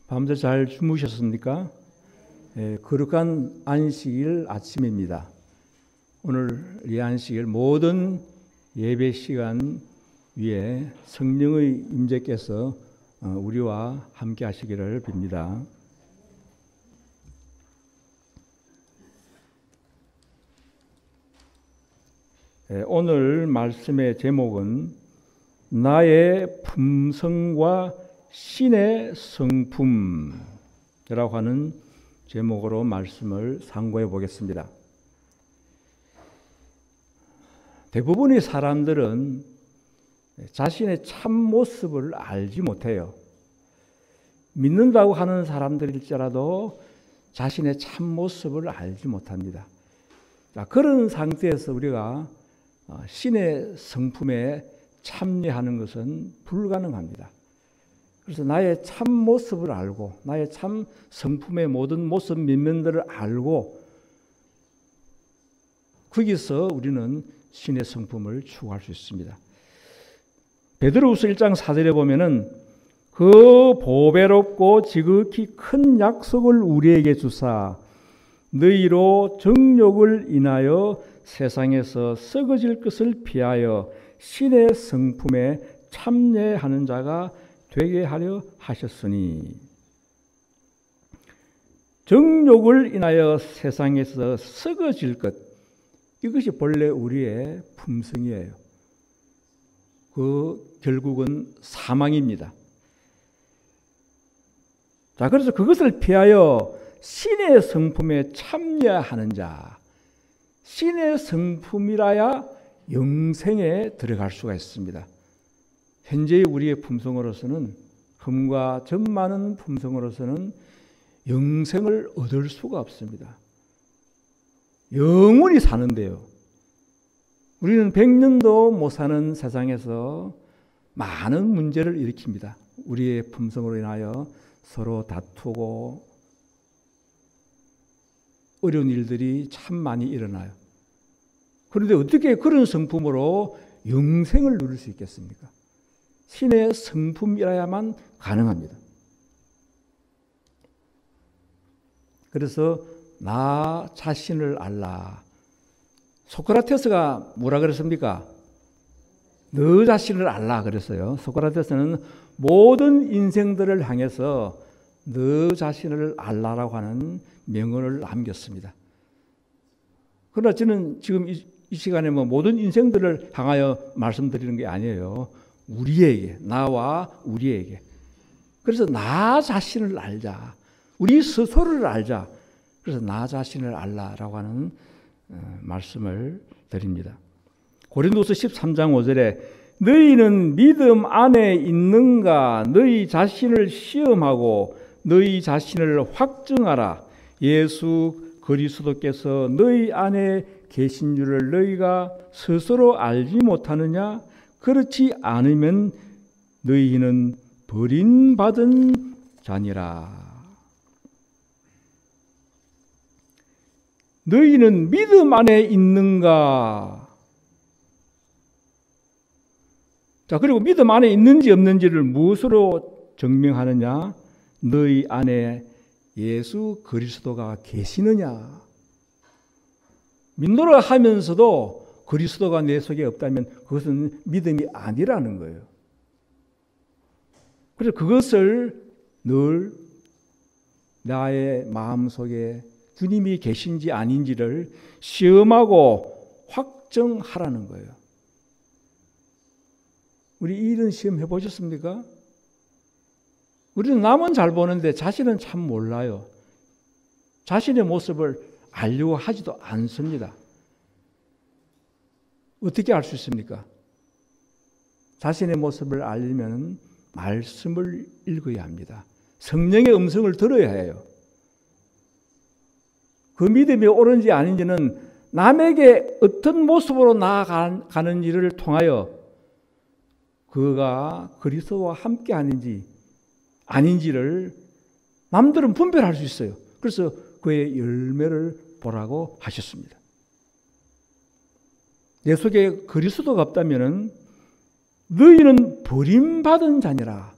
밤새 잘 주무셨습니까? 거룩한 안식일 아침입니다. 오늘 이 안식일 모든 예배 시간 위에 성령의 임재께서 우리와 함께 하시기를 빕니다. 오늘 말씀의 제목은 나의 품성과 신의 성품이라고 하는 제목으로 말씀을 상고해 보겠습니다. 대부분의 사람들은 자신의 참 모습을 알지 못해요. 믿는다고 하는 사람들일지라도 자신의 참 모습을 알지 못합니다. 자, 그런 상태에서 우리가 신의 성품에 참여하는 것은 불가능합니다. 그래서 나의 참 모습을 알고 나의 참 성품의 모든 모습 면면들을 알고 거기서 우리는 신의 성품을 추구할 수 있습니다. 베드로후서 1장 4절에 보면은 그 보배롭고 지극히 큰 약속을 우리에게 주사 너희로 정욕을 인하여 세상에서 썩어질 것을 피하여 신의 성품에 참여하는 자가 되게 하려 하셨으니, 정욕을 인하여 세상에서 썩어질 것, 이것이 본래 우리의 품성이에요. 그 결국은 사망입니다. 자, 그래서 그것을 피하여 신의 성품에 참여하는 자, 신의 성품이라야 영생에 들어갈 수가 있습니다. 현재의 우리의 품성으로서는, 흠과 점 많은 품성으로서는 영생을 얻을 수가 없습니다. 영원히 사는데요. 우리는 100년도 못 사는 세상에서 많은 문제를 일으킵니다. 우리의 품성으로 인하여 서로 다투고 어려운 일들이 참 많이 일어나요. 그런데 어떻게 그런 성품으로 영생을 누릴 수 있겠습니까? 신의 성품이라야만 가능합니다. 그래서 나 자신을 알라. 소크라테스가 뭐라 그랬습니까? 너 자신을 알라 그랬어요. 소크라테스는 모든 인생들을 향해서 너 자신을 알라라고 하는 명언을 남겼습니다. 그러나 저는 지금 이 시간에 모든 인생들을 향하여 말씀드리는 게 아니에요. 우리에게, 나와 우리에게. 그래서 나 자신을 알자. 우리 스스로를 알자. 그래서 나 자신을 알라라고 하는 말씀을 드립니다. 고린도서 13장 5절에 너희는 믿음 안에 있는가 너희 자신을 시험하고 너희 자신을 확증하라. 예수 그리스도께서 너희 안에 계신 줄을 너희가 스스로 알지 못하느냐? 그렇지 않으면 너희는 버림받은 자니라. 너희는 믿음 안에 있는가? 자, 그리고 믿음 안에 있는지 없는지를 무엇으로 증명하느냐? 너희 안에 예수 그리스도가 계시느냐? 믿노라 하면서도 그리스도가 내 속에 없다면 그것은 믿음이 아니라는 거예요. 그래서 그것을 늘 나의 마음속에 주님이 계신지 아닌지를 시험하고 확정하라는 거예요. 우리 이런 시험 해보셨습니까? 우리는 남은 잘 보는데 자신은 참 몰라요. 자신의 모습을 알려고 하지도 않습니다. 어떻게 알 수 있습니까? 자신의 모습을 알려면 말씀을 읽어야 합니다. 성령의 음성을 들어야 해요. 그 믿음이 옳은지 아닌지는 남에게 어떤 모습으로 나아가는지를 통하여 그가 그리스도와 함께 하는지 아닌지를 남들은 분별할 수 있어요. 그래서 그의 열매를 보라고 하셨습니다. 내 속에 그리스도가 없다면 너희는 버림받은 자니라.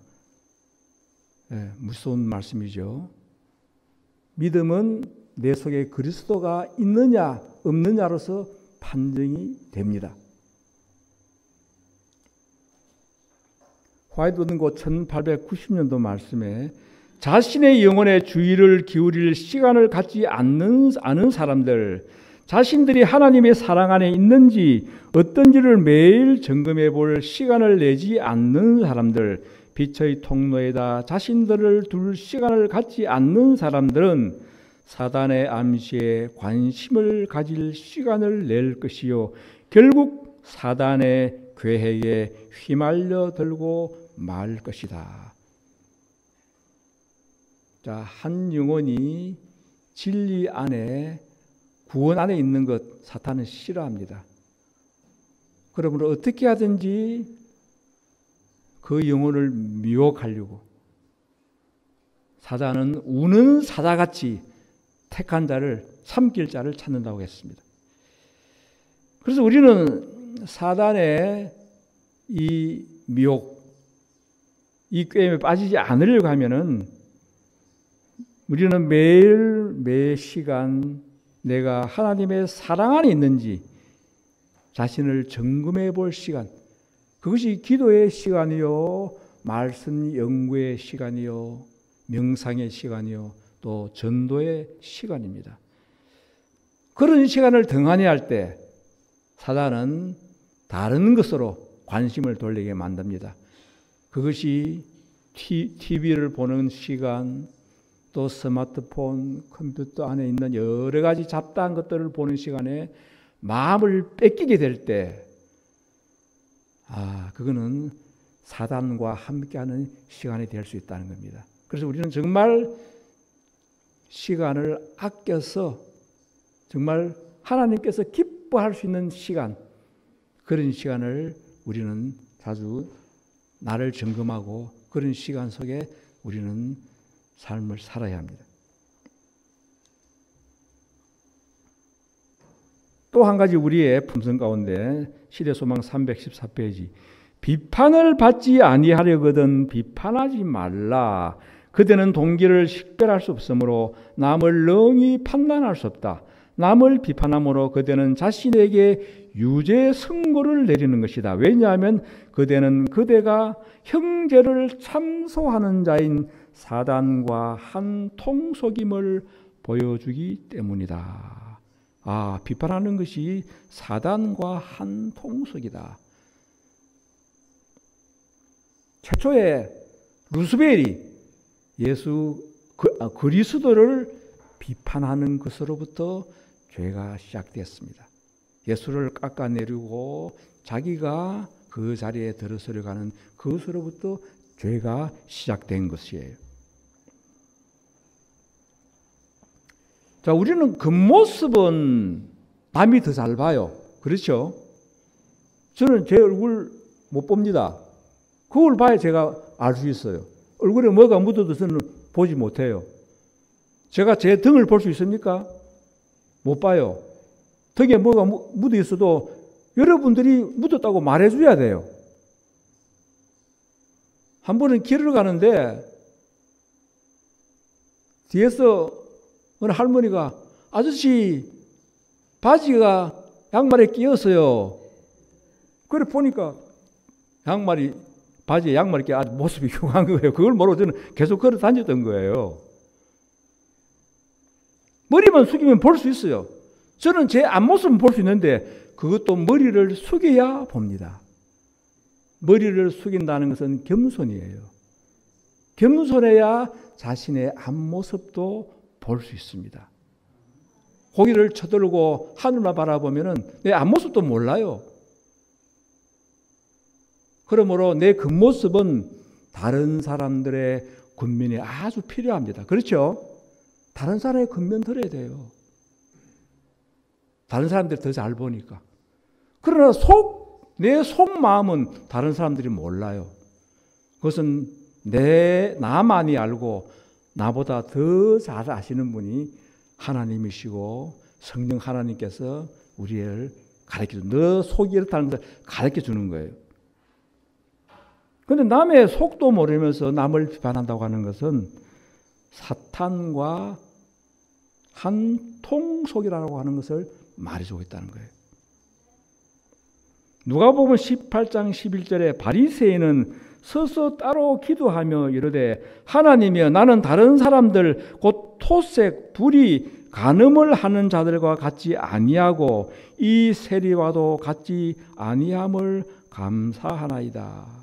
무서운 말씀이죠. 믿음은 내 속에 그리스도가 있느냐 없느냐로서 판정이 됩니다. 화이트우드 1890년도 말씀에 자신의 영혼의 주의를 기울일 시간을 갖지 않은 사람들, 자신들이 하나님의 사랑 안에 있는지 어떤지를 매일 점검해 볼 시간을 내지 않는 사람들, 빛의 통로에다 자신들을 둘 시간을 갖지 않는 사람들은 사단의 암시에 관심을 가질 시간을 낼 것이요, 결국 사단의 괴해에 휘말려 들고 말 것이다. 자, 한 영혼이 진리 안에, 구원 안에 있는 것 사탄은 싫어합니다. 그러므로 어떻게 하든지 그 영혼을 미혹하려고 사단은 우는 사자같이 택한 자를, 삼킬 자를 찾는다고 했습니다. 그래서 우리는 사단의 이 미혹, 이 꾀임에 빠지지 않으려고 하면은 우리는 매일 매 시간 내가 하나님의 사랑 안에 있는지 자신을 점검해 볼 시간, 그것이 기도의 시간이요, 말씀 연구의 시간이요, 명상의 시간이요, 또 전도의 시간입니다. 그런 시간을 등한히 할 때 사단은 다른 것으로 관심을 돌리게 만듭니다. 그것이 TV를 보는 시간, 또 스마트폰, 컴퓨터 안에 있는 여러 가지 잡다한 것들을 보는 시간에 마음을 뺏기게 될 때, 그거는 사단과 함께하는 시간이 될 수 있다는 겁니다. 그래서 우리는 정말 시간을 아껴서 정말 하나님께서 기뻐할 수 있는 시간, 그런 시간을 우리는 자주 나를 점검하고 그런 시간 속에 우리는 삶을 살아야 합니다. 또 한 가지 우리의 품성 가운데 시대소망 314페이지, 비판을 받지 아니하려거든 비판하지 말라. 그대는 동기를 식별할 수 없으므로 남을 능히 판단할 수 없다. 남을 비판함으로 그대는 자신에게 유죄 선고를 내리는 것이다. 왜냐하면 그대는 그대가 형제를 참소하는 자인 사단과 한 통속임을 보여주기 때문이다. 비판하는 것이 사단과 한 통속이다. 최초에 루스벨이 그리스도를 비판하는 것으로부터 죄가 시작됐습니다. 예수를 깎아내리고 자기가 그 자리에 들어서려 가는 그것으로부터 죄가 시작된 것이에요. 자, 우리는 겉모습은 남이 더 잘 봐요. 그렇죠? 저는 제 얼굴 못 봅니다. 그걸 봐야 제가 알 수 있어요. 얼굴에 뭐가 묻어도 저는 보지 못해요. 제가 제 등을 볼 수 있습니까? 못 봐요. 등에 뭐가 묻어 있어도 여러분들이 묻었다고 말해줘야 돼요. 한 번은 길을 가는데 뒤에서 어느 할머니가 아저씨 바지가 양말에 끼었어요. 그래 보니까 바지에 양말이 끼어 아주 모습이 흉한 거예요. 그걸 모르고 저는 계속 걸어 다녔던 거예요. 머리만 숙이면 볼 수 있어요. 저는 제 앞모습은 볼 수 있는데 그것도 머리를 숙여야 봅니다. 머리를 숙인다는 것은 겸손이에요. 겸손해야 자신의 앞모습도 볼 수 있습니다. 고개를 쳐들고 하늘만 바라보면 내 앞모습도 몰라요. 그러므로 내 겉모습은 다른 사람들의 겉면이 아주 필요합니다. 그렇죠? 다른 사람의 겉면 들어야 돼요. 다른 사람들이 더 잘 보니까. 그러나 내 속마음은 다른 사람들이 몰라요. 그것은 나만이 알고 나보다 더 잘 아시는 분이 하나님이시고 성령 하나님께서 우리를 가르쳐주는, 너 속이 이렇다는 것을 가르쳐주는 거예요. 그런데 남의 속도 모르면서 남을 비판한다고 하는 것은 사탄과 한 통속이라고 하는 것을 말해주고 있다는 거예요. 누가복음 18장 11절에 바리새인은 서서 따로 기도하며 이르되 하나님이여 나는 다른 사람들 곧 토색, 불의, 간음을 하는 자들과 같지 아니하고 이 세리와도 같지 아니함을 감사하나이다.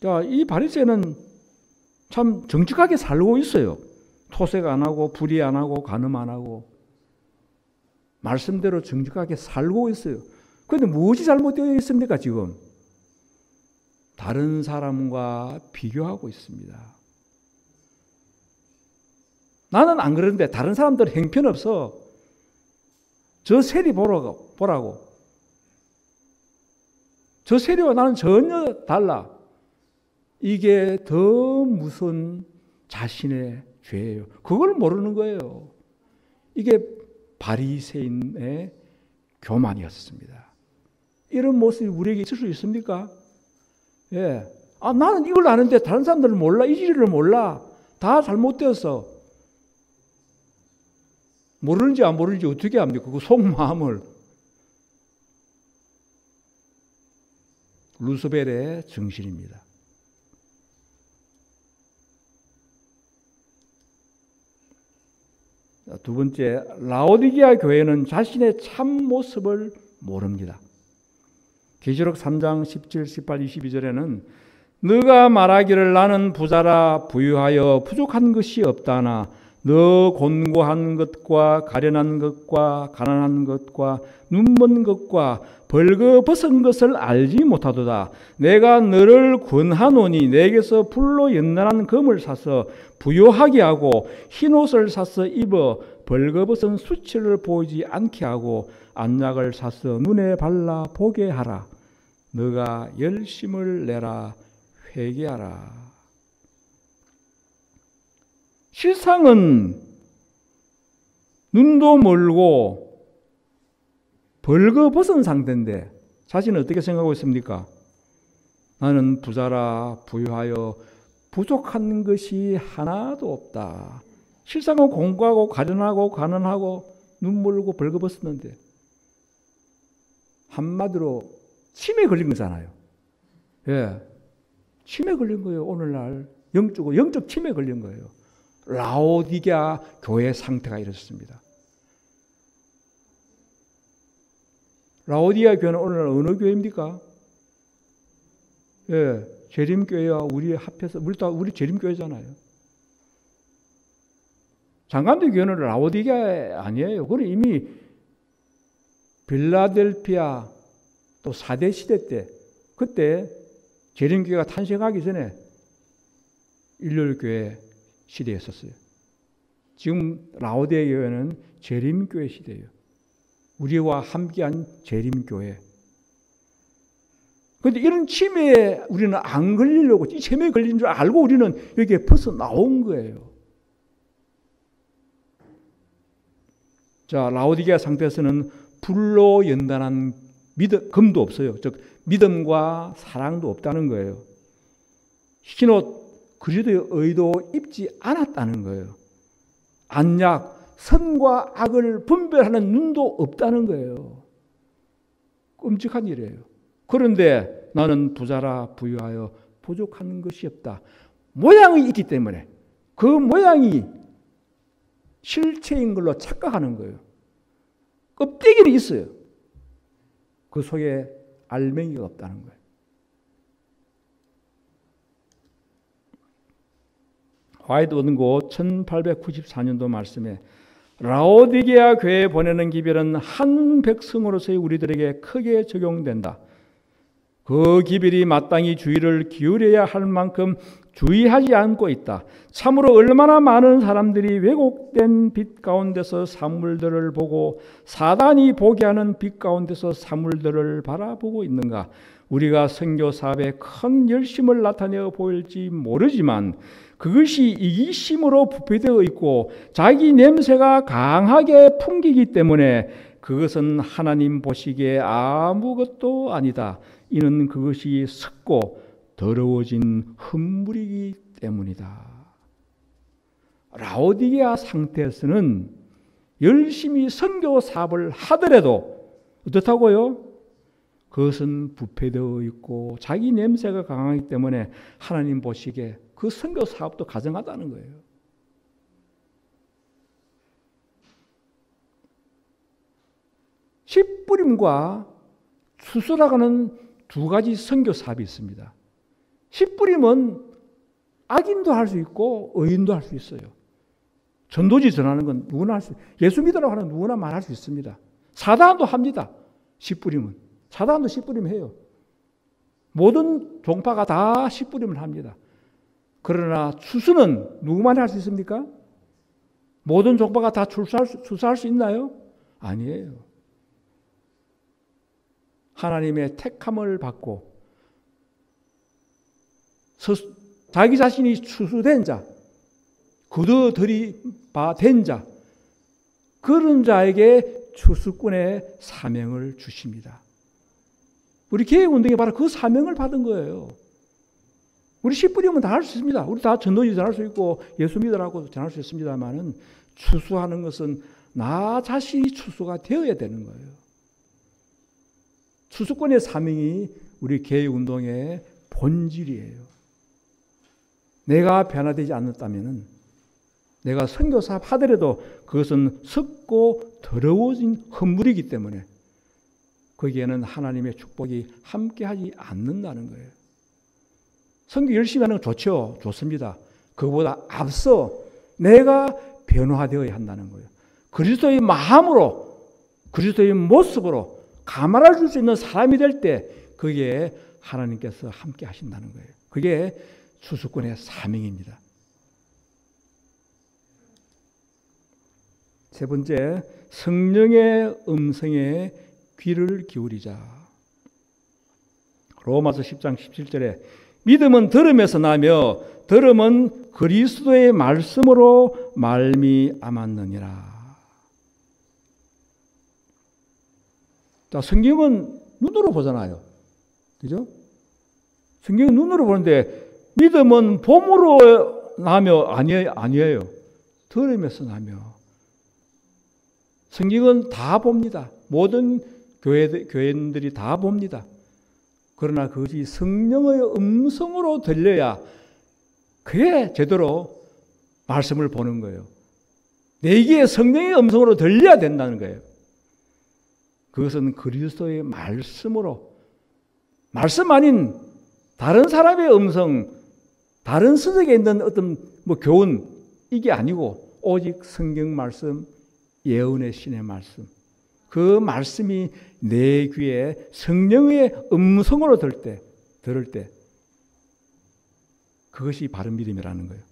자, 이 바리새인은 참 정직하게 살고 있어요. 토색 안 하고 불의 안 하고 간음 안 하고 말씀대로 정직하게 살고 있어요. 그런데 무엇이 잘못되어 있습니까? 지금 다른 사람과 비교하고 있습니다. 나는 안 그러는데 다른 사람들은 형편없어. 저 세리 보라고. 저 세리와 나는 전혀 달라. 이게 더 무슨 자신의 죄예요. 그걸 모르는 거예요. 이게 바리새인의 교만이었습니다. 이런 모습이 우리에게 있을 수 있습니까? 예. 아, 나는 이걸 아는데 다른 사람들은 몰라. 이 진리를 몰라. 다 잘못되었어. 모르는지 안 모르는지 어떻게 합니까? 그 속마음을. 루스벨의 정신입니다. 두 번째, 라오디게아 교회는 자신의 참 모습을 모릅니다. 계시록 3장 17, 18, 22절에는 너가 말하기를 나는 부자라 부유하여 부족한 것이 없다나 너 곤고한 것과 가련한 것과 가난한 것과 눈먼 것과 벌거벗은 것을 알지 못하도다. 내가 너를 권하노니 내게서 불로 연단한 금을 사서 부요하게 하고 흰옷을 사서 입어 벌거벗은 수치를 보이지 않게 하고 안약을 사서 눈에 발라 보게 하라. 너가 열심을 내라 회개하라. 실상은 눈도 멀고 벌거벗은 상태인데 자신은 어떻게 생각하고 있습니까? 나는 부자라 부유하여 부족한 것이 하나도 없다. 실상은 공고하고 가련하고 가난하고 눈멀고 벌거벗었는데 한마디로 치매에 걸린 거잖아요. 예, 치매에 걸린 거예요. 오늘날 영적 치매에 걸린 거예요. 라오디게아 교회 상태가 이렇습니다. 라오디게아 교회는 오늘날 어느 교회입니까? 예, 재림교회와 우리 합해서 우리 재림교회잖아요. 장감대 교회는 라오디게아 아니에요. 그건 이미 빌라델피아 또 4대 시대 때 그때 재림교회가 탄생하기 전에 일요일교회 시대였었어요. 지금 라오디게아 교회는 재림교회 시대예요. 우리와 함께한 재림교회. 그런데 이런 치매에 우리는 안 걸리려고 이 치매에 걸린 줄 알고 우리는 여기에 벌써 나온 거예요. 자, 라오디게아 상태에서는 불로 연단한 금도 없어요. 즉 믿음과 사랑도 없다는 거예요. 흰옷 그리스도의 의도 입지 않았다는 거예요. 안약, 선과 악을 분별하는 눈도 없다는 거예요. 끔찍한 일이에요. 그런데 나는 부자라 부유하여 부족한 것이 없다. 모양이 있기 때문에 그 모양이 실체인 걸로 착각하는 거예요. 껍데기는 있어요. 그 속에 알맹이가 없다는 거예요. 화이트 원고 1894년도 말씀에 라오디게아 교회에 보내는 기별은 한 백성으로서의 우리들에게 크게 적용된다. 그 기별이 마땅히 주의를 기울여야 할 만큼 주의하지 않고 있다. 참으로 얼마나 많은 사람들이 왜곡된 빛 가운데서 사물들을 보고 사단이 보게 하는 빛 가운데서 사물들을 바라보고 있는가. 우리가 선교 사업에 큰 열심을 나타내어 보일지 모르지만 그것이 이기심으로 부패되어 있고 자기 냄새가 강하게 풍기기 때문에 그것은 하나님 보시기에 아무것도 아니다. 이는 그것이 썩고 더러워진 흙물이기 때문이다. 라오디게아 상태에서는 열심히 선교 사업을 하더라도 어떻다고요? 그것은 부패되어 있고 자기 냄새가 강하기 때문에 하나님 보시기에 그 선교 사업도 가증하다는 거예요. 씨 뿌림과 추수라고 하는 두 가지 선교 사업이 있습니다. 씨 뿌림은 악인도 할 수 있고 의인도 할 수 있어요. 전도지 전하는 건 누구나 할 수, 예수 믿으라고 하는 누구나 말할 수 있습니다. 사단도 합니다. 씨 뿌림은. 사단도 씨 뿌림 해요. 모든 종파가 다 씨 뿌림을 합니다. 그러나 추수는 누구만이 할 수 있습니까? 모든 종파가 다 추수할 수 있나요? 아니에요. 하나님의 택함을 받고 자기 자신이 추수된 자, 거둬들이된 자, 그런 자에게 추수꾼의 사명을 주십니다. 우리 개혁운동이 바로 그 사명을 받은 거예요. 우리 씨 뿌리면 다 할 수 있습니다. 우리 다 전도지 전할 수 있고 예수 믿으라고 전할 수 있습니다만은 추수하는 것은 나 자신이 추수가 되어야 되는 거예요. 추수꾼의 사명이 우리 개혁운동의 본질이에요. 내가 변화되지 않았다면 내가 선교사업 하더라도 그것은 썩고 더러워진 흙물이기 때문에 거기에는 하나님의 축복이 함께하지 않는다는 거예요. 선교 열심히 하는 건 좋죠. 좋습니다. 그보다 앞서 내가 변화되어야 한다는 거예요. 그리스도의 마음으로 그리스도의 모습으로 가말을 줄 수 있는 사람이 될 때 거기에 하나님께서 함께 하신다는 거예요. 그게 추수꾼의 사명입니다. 세 번째, 성령의 음성에 귀를 기울이자. 로마서 10장 17절에 믿음은 들음에서 나며 들음은 그리스도의 말씀으로 말미암았느니라. 자, 성경은 눈으로 보잖아요. 그죠? 성경은 눈으로 보는데 믿음은 봄으로 나며 아니에요. 들음에서 나며. 성경은 다 봅니다. 모든 교회인들이 다 봅니다. 그러나 그것이 성령의 음성으로 들려야 그게 제대로 말씀을 보는 거예요. 내 귀에 성령의 음성으로 들려야 된다는 거예요. 그것은 그리스도의 말씀으로, 말씀 아닌 다른 사람의 음성, 다른 서적에 있는 어떤 교훈, 이게 아니고 오직 성경 말씀, 예언의 신의 말씀, 그 말씀이 내 귀에 성령의 음성으로 들을 때 그것이 바른 믿음이라는 거예요.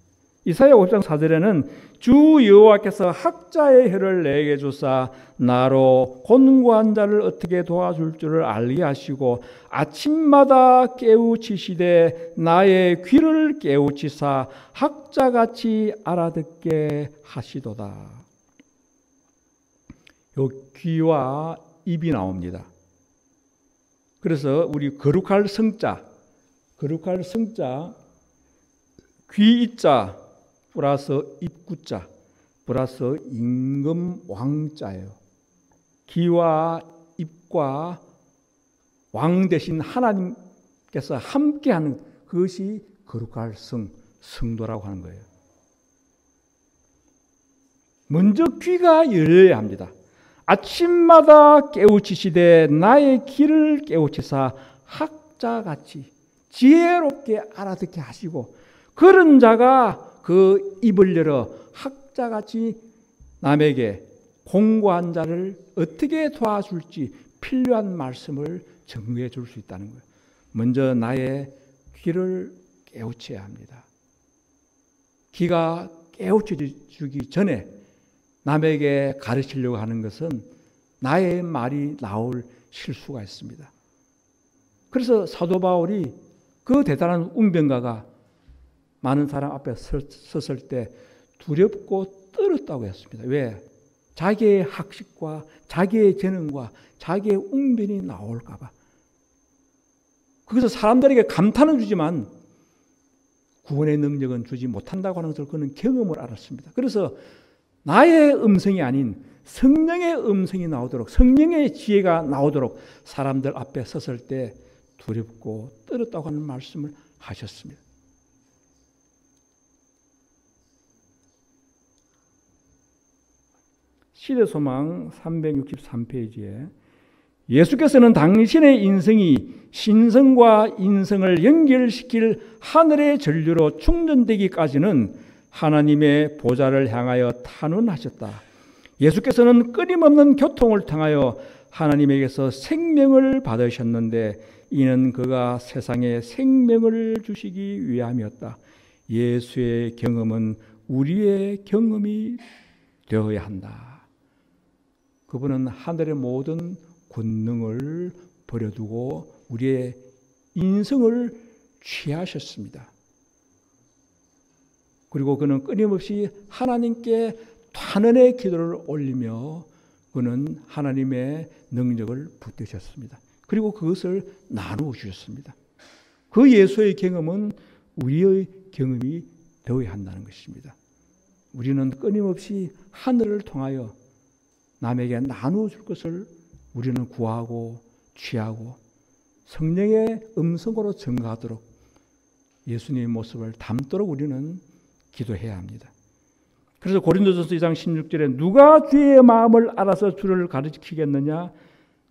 이사야 5장 4절에는 주 여호와께서 학자의 혀를 내게 주사 나로 곤고한 자를 어떻게 도와줄 줄을 알게 하시고 아침마다 깨우치시되 나의 귀를 깨우치사 학자같이 알아듣게 하시도다. 요 귀와 입이 나옵니다. 그래서 우리 거룩할 성자 귀이자 플러스 입구자 플러스 임금 왕자예요. 귀와 입과 왕 대신 하나님께서 함께하는 그것이 거룩할 성도라고 하는 거예요. 먼저 귀가 열려야 합니다. 아침마다 깨우치시되 나의 귀를 깨우치사 학자같이 지혜롭게 알아듣게 하시고 그런 자가 그 입을 열어 학자같이 남에게 공고한 자를 어떻게 도와줄지 필요한 말씀을 전해 줄 수 있다는 거예요. 먼저 나의 귀를 깨우쳐야 합니다. 귀가 깨우쳐주기 전에 남에게 가르치려고 하는 것은 나의 말이 나올 실수가 있습니다. 그래서 사도 바울이 그 대단한 웅변가가 많은 사람 앞에 섰을 때 두렵고 떨었다고 했습니다. 왜? 자기의 학식과 자기의 재능과 자기의 웅변이 나올까 봐. 그래서 사람들에게 감탄은 주지만 구원의 능력은 주지 못한다고 하는 것을 그는 경험을 알았습니다. 그래서 나의 음성이 아닌 성령의 음성이 나오도록, 성령의 지혜가 나오도록 사람들 앞에 섰을 때 두렵고 떨었다고 하는 말씀을 하셨습니다. 시대소망 363페이지에 예수께서는 당신의 인생이 신성과 인성을 연결시킬 하늘의 전류로 충전되기까지는 하나님의 보좌를 향하여 탄원하셨다. 예수께서는 끊임없는 교통을 통하여 하나님에게서 생명을 받으셨는데 이는 그가 세상에 생명을 주시기 위함이었다. 예수의 경험은 우리의 경험이 되어야 한다. 그분은 하늘의 모든 권능을 버려두고 우리의 인성을 취하셨습니다. 그리고 그는 끊임없이 하나님께 탄원의 기도를 올리며 그는 하나님의 능력을 붙드셨습니다. 그리고 그것을 나누어 주셨습니다. 그 예수의 경험은 우리의 경험이 되어야 한다는 것입니다. 우리는 끊임없이 하늘을 통하여 남에게 나누어 줄 것을 우리는 구하고 취하고 성령의 음성으로 증거하도록 예수님의 모습을 담도록 우리는 기도해야 합니다. 그래서 고린도전서 2장 16절에 누가 주의 마음을 알아서 주를 가르치겠느냐?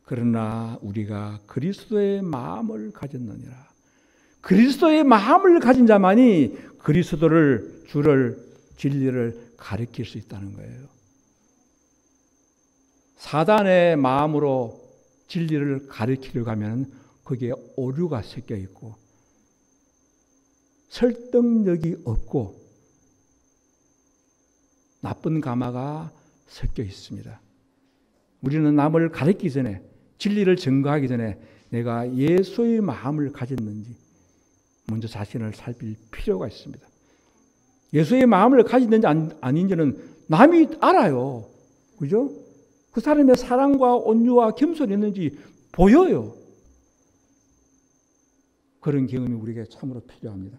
그러나 우리가 그리스도의 마음을 가졌느니라. 그리스도의 마음을 가진 자만이 그리스도를, 주를, 진리를 가르칠 수 있다는 거예요. 사단의 마음으로 진리를 가르치려고 하면 거기에 오류가 섞여 있고 설득력이 없고 나쁜 가마가 섞여 있습니다. 우리는 남을 가르치기 전에, 진리를 증거하기 전에 내가 예수의 마음을 가졌는지 먼저 자신을 살필 필요가 있습니다. 예수의 마음을 가졌는지 아닌지는 남이 알아요. 그죠? 그 사람의 사랑과 온유와 겸손이 있는지 보여요. 그런 경험이 우리에게 참으로 필요합니다.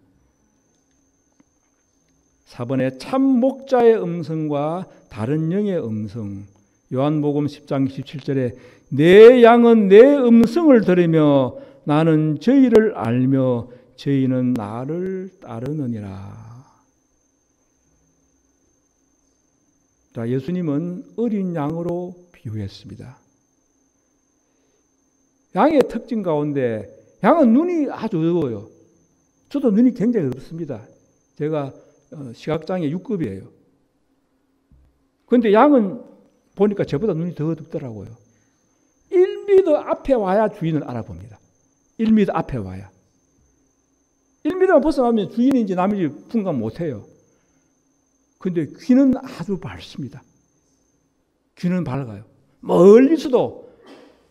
4번에 참 목자의 음성과 다른 영의 음성. 요한복음 10장 17절에 내 양은 내 음성을 들으며 나는 저희를 알며 저희는 나를 따르느니라. 자, 예수님은 어린 양으로 비유했습니다. 양의 특징 가운데 양은 눈이 아주 어두워요. 저도 눈이 굉장히 어둡습니다. 제가 시각장애 6급이에요. 그런데 양은 보니까 저보다 눈이 더 어둡더라고요. 1m 앞에 와야 주인을 알아봅니다. 1m 앞에 와야. 1m만 벗어나면 주인인지 남인지 분간 못해요. 그런데 귀는 아주 밝습니다. 귀는 밝아요. 멀리서도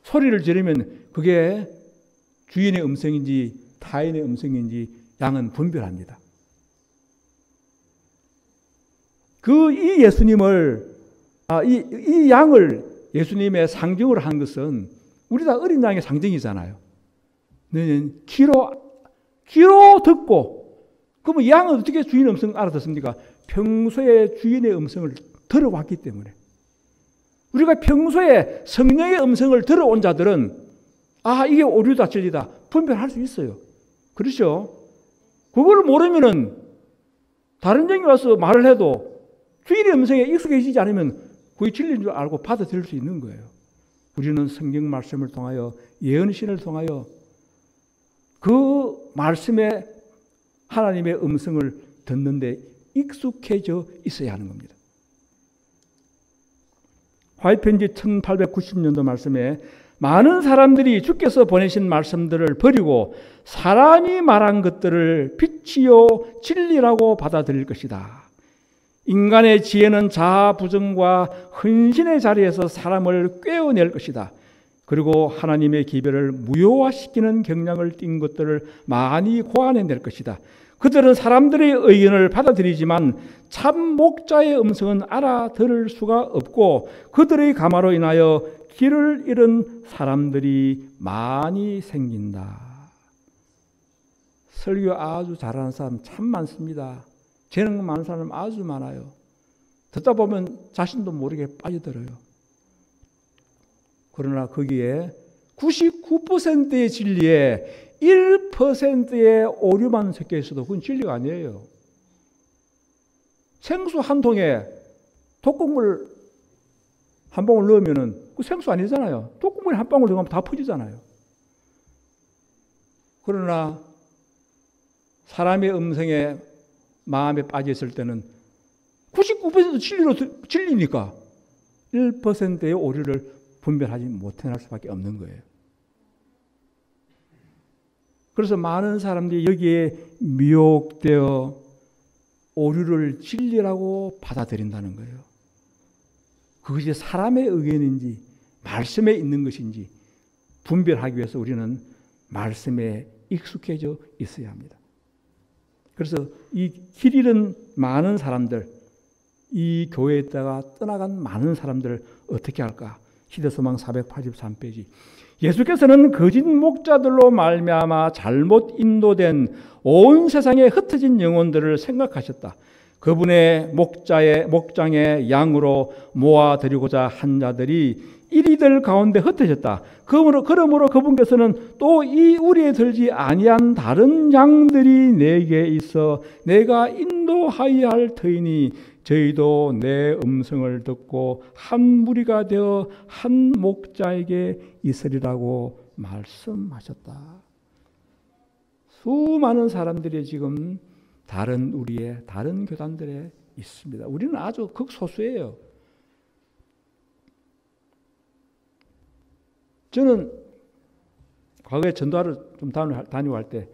소리를 지르면 그게 주인의 음성인지 타인의 음성인지 양은 분별합니다. 이 예수님을, 이 양을 예수님의 상징으로 한 것은 우리 다 어린 양의 상징이잖아요. 너는 귀로 듣고, 그러면 양은 어떻게 주인의 음성을 알아듣습니까? 평소에 주인의 음성을 들어왔기 때문에. 우리가 평소에 성령의 음성을 들어온 자들은 이게 오류다 진리다 분별할 수 있어요. 그렇죠? 그걸 모르면은 다른 종이 와서 말을 해도 주인의 음성에 익숙해지지 않으면 그게 진리인 줄 알고 받아들일 수 있는 거예요. 우리는 성경 말씀을 통하여 예언신을 통하여 그 말씀에 하나님의 음성을 듣는데 익숙해져 있어야 하는 겁니다. 화해편지 1890년도 말씀에 많은 사람들이 주께서 보내신 말씀들을 버리고 사람이 말한 것들을 빛이요 진리라고 받아들일 것이다. 인간의 지혜는 자아 부정과 헌신의 자리에서 사람을 꿰어낼 것이다. 그리고 하나님의 기별을 무효화시키는 경향을 띈 것들을 많이 고안해낼 것이다. 그들은 사람들의 의견을 받아들이지만 참 목자의 음성은 알아들을 수가 없고 그들의 가마로 인하여 길을 잃은 사람들이 많이 생긴다. 설교 아주 잘하는 사람 참 많습니다. 재능 많은 사람 아주 많아요. 듣다 보면 자신도 모르게 빠져들어요. 그러나 거기에 99%의 진리에 1%의 오류만 섞여 있어도 그건 진리가 아니에요. 생수 한 통에 독극물 한 방울 넣으면은 그 생수 아니잖아요. 독극물 한 방울 넣으면 다 퍼지잖아요. 그러나 사람의 음성에 마음에 빠져 있을 때는 99% 진리니까 1%의 오류를 분별하지 못해낼 수밖에 없는 거예요. 그래서 많은 사람들이 여기에 미혹되어 오류를 진리라고 받아들인다는 거예요. 그것이 사람의 의견인지 말씀에 있는 것인지 분별하기 위해서 우리는 말씀에 익숙해져 있어야 합니다. 그래서 이 길 잃은 많은 사람들, 이 교회에 있다가 떠나간 많은 사람들을 어떻게 할까? 시대소망 483페이지. 예수께서는 거짓 목자들로 말미암아 잘못 인도된 온 세상에 흩어진 영혼들을 생각하셨다. 그분의 목장의 양으로 모아드리고자 한 자들이 이리들 가운데 흩어졌다. 그러므로 그분께서는 또 이 우리에 들지 아니한 다른 양들이 내게 있어 내가 인도하여야 할 터이니 저희도 내 음성을 듣고 한 무리가 되어 한 목자에게 있으리라고 말씀하셨다. 수많은 사람들이 지금 다른 교단들에 있습니다. 우리는 아주 극소수예요. 저는 과거에 전도하러 좀 다니고 할 때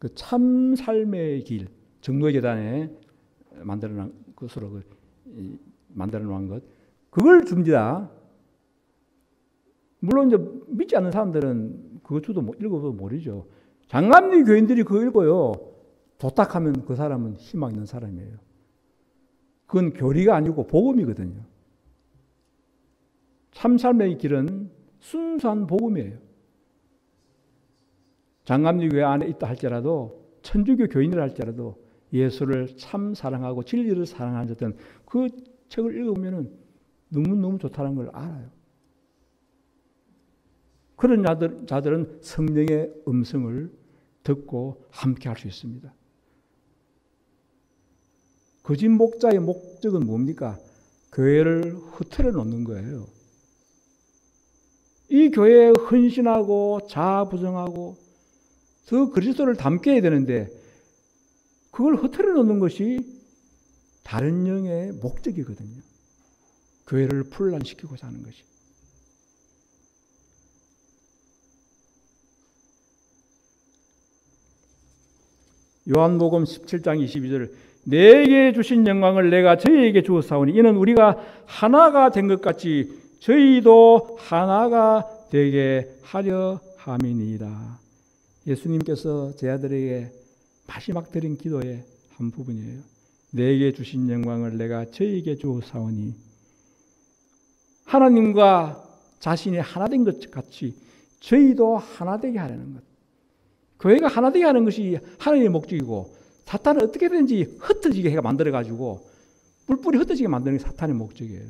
그 참 삶의 길 정로계단에 만들어 놓은 것으로 만들어 놓은 것 그걸 줍니다. 물론 이제 믿지 않는 사람들은 그거 줘도 읽어도 모르죠. 장감리 교인들이 그거 읽어요. 도탁하면 그 사람은 희망 있는 사람이에요. 그건 교리가 아니고 복음이거든요. 참 삶의 길은 순수한 복음이에요. 장감리교회 안에 있다 할지라도 천주교 교인이라 할지라도 예수를 참 사랑하고 진리를 사랑하는 자들은 그 책을 읽으면 너무너무 좋다는 걸 알아요. 그런 자들은 성령의 음성을 듣고 함께 할 수 있습니다. 거짓 목자의 목적은 뭡니까? 교회를 흐트러 놓는 거예요. 이 교회에 헌신하고 자아부정하고 저 그리스도를 담게 해야 되는데 그걸 흐트러 놓는 것이 다른 영의 목적이거든요. 교회를 분란시키고자 하는 것이. 요한복음 17장 22절 내게 주신 영광을 내가 저희에게 주었사오니 이는 우리가 하나가 된 것 같이 저희도 하나가 되게 하려 함이니이다. 예수님께서 제 아들에게 마지막 드린 기도의 한 부분이에요. 내게 주신 영광을 내가 저희에게 주었사오니 하나님과 자신이 하나 된 것 같이 저희도 하나 되게 하려는 것. 교회가 하나 되게 하는 것이 하나님의 목적이고 사탄은 어떻게든지 흩어지게 해가 만들어가지고 뿔뿔이 흩어지게 만드는 게 사탄의 목적이에요.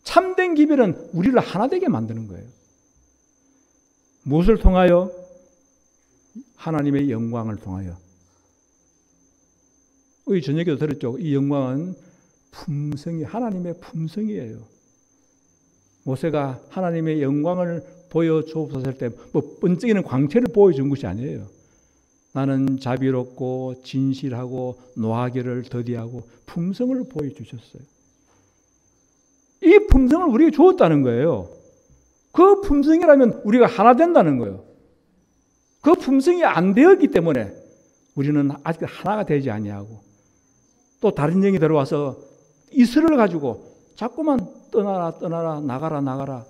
참된 기별은 우리를 하나 되게 만드는 거예요. 무엇을 통하여? 하나님의 영광을 통하여. 우리 저녁에도 들었죠. 이 영광은 품성이 하나님의 품성이에요. 모세가 하나님의 영광을 보여주옵소서 할 때 뭐 번쩍이는 광채를 보여준 것이 아니에요. 나는 자비롭고 진실하고 노하기를 더디하고 품성을 보여주셨어요. 이 품성을 우리에게 주었다는 거예요. 그 품성이라면 우리가 하나 된다는 거예요. 그 품성이 안 되었기 때문에 우리는 아직 하나가 되지 아니하고 또 다른 영이 들어와서 이슬을 가지고 자꾸만 떠나라 나가라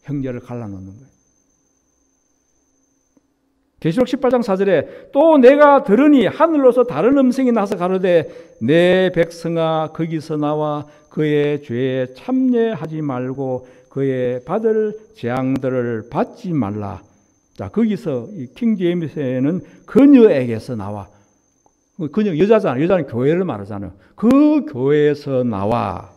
형제를 갈라놓는 거예요. 계시록 18장 4절에 또 내가 들으니 하늘로서 다른 음성이 나서 가로되 내 백성아 거기서 나와 그의 죄에 참여하지 말고 그의 받을 재앙들을 받지 말라. 자, 거기서 이 킹제임스에는 그녀에게서 나와. 그녀 여자잖아. 여자는 교회를 말하잖아요. 그 교회에서 나와.